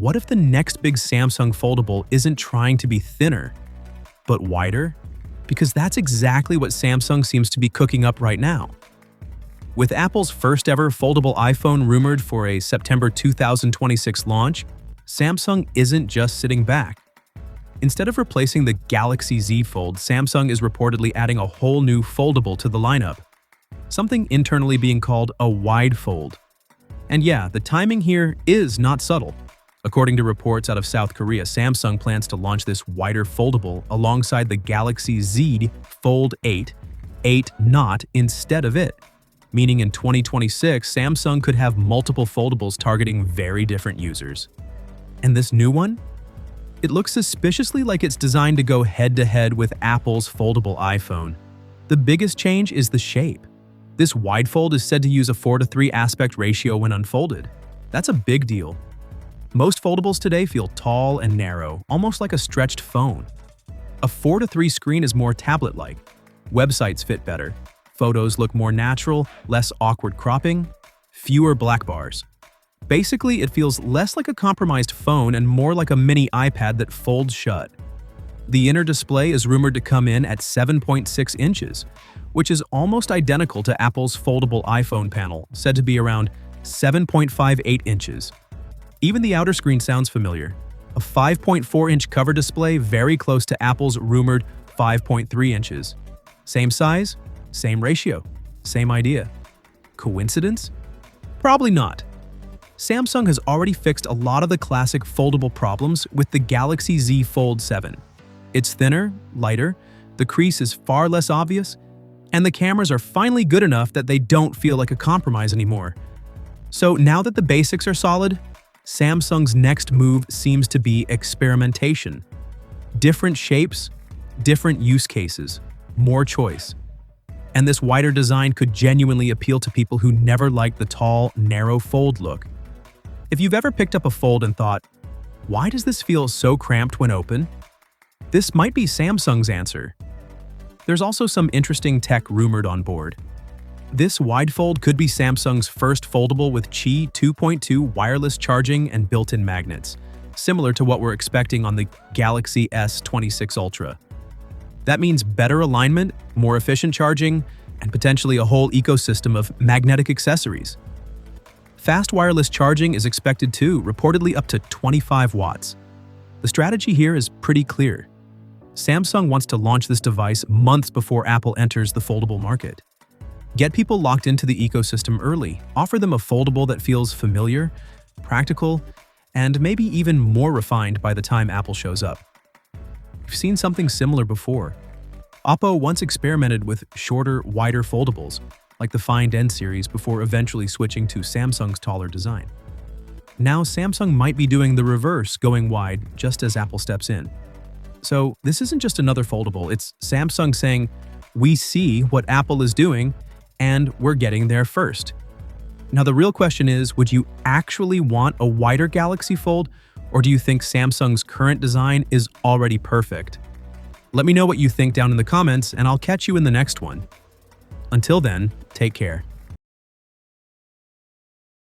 what if the next big Samsung foldable isn't trying to be thinner, but wider? Because that's exactly what Samsung seems to be cooking up right now. With Apple's first ever foldable iPhone rumored for a September 2026 launch, Samsung isn't just sitting back. Instead of replacing the Galaxy Z Fold, Samsung is reportedly adding a whole new foldable to the lineup, something internally being called a wide fold. And yeah, the timing here is not subtle. According to reports out of South Korea, Samsung plans to launch this wider foldable alongside the Galaxy Z Fold 8 not instead of it, meaning in 2026, Samsung could have multiple foldables targeting very different users. And this new one? It looks suspiciously like it's designed to go head-to-head with Apple's foldable iPhone. The biggest change is the shape. This wide fold is said to use a 4:3 aspect ratio when unfolded. That's a big deal. Most foldables today feel tall and narrow, almost like a stretched phone. A 4:3 screen is more tablet-like. Websites fit better. Photos look more natural, less awkward cropping, fewer black bars. Basically, it feels less like a compromised phone and more like a mini iPad that folds shut. The inner display is rumored to come in at 7.6 inches, which is almost identical to Apple's foldable iPhone panel, said to be around 7.58 inches. Even the outer screen sounds familiar. A 5.4-inch cover display very close to Apple's rumored 5.3 inches. Same size, same ratio, same idea. Coincidence? Probably not. Samsung has already fixed a lot of the classic foldable problems with the Galaxy Z Fold 7. It's thinner, lighter, the crease is far less obvious, and the cameras are finally good enough that they don't feel like a compromise anymore. So now that the basics are solid, Samsung's next move seems to be experimentation. Different shapes, different use cases, more choice. And this wider design could genuinely appeal to people who never liked the tall, narrow fold look. If you've ever picked up a fold and thought, why does this feel so cramped when open? This might be Samsung's answer. There's also some interesting tech rumored on board. This wide fold could be Samsung's first foldable with Qi 2.2 wireless charging and built-in magnets, similar to what we're expecting on the Galaxy S26 Ultra. That means better alignment, more efficient charging, and potentially a whole ecosystem of magnetic accessories. Fast wireless charging is expected too, reportedly up to 25 watts. The strategy here is pretty clear. Samsung wants to launch this device months before Apple enters the foldable market. Get people locked into the ecosystem early, offer them a foldable that feels familiar, practical, and maybe even more refined by the time Apple shows up. We've seen something similar before. Oppo once experimented with shorter, wider foldables, like the Find N series, before eventually switching to Samsung's taller design. Now Samsung might be doing the reverse, going wide just as Apple steps in. So this isn't just another foldable, it's Samsung saying, we see what Apple is doing, and we're getting there first. Now the real question is, would you actually want a wider Galaxy Fold, or do you think Samsung's current design is already perfect? Let me know what you think down in the comments, and I'll catch you in the next one. Until then, take care.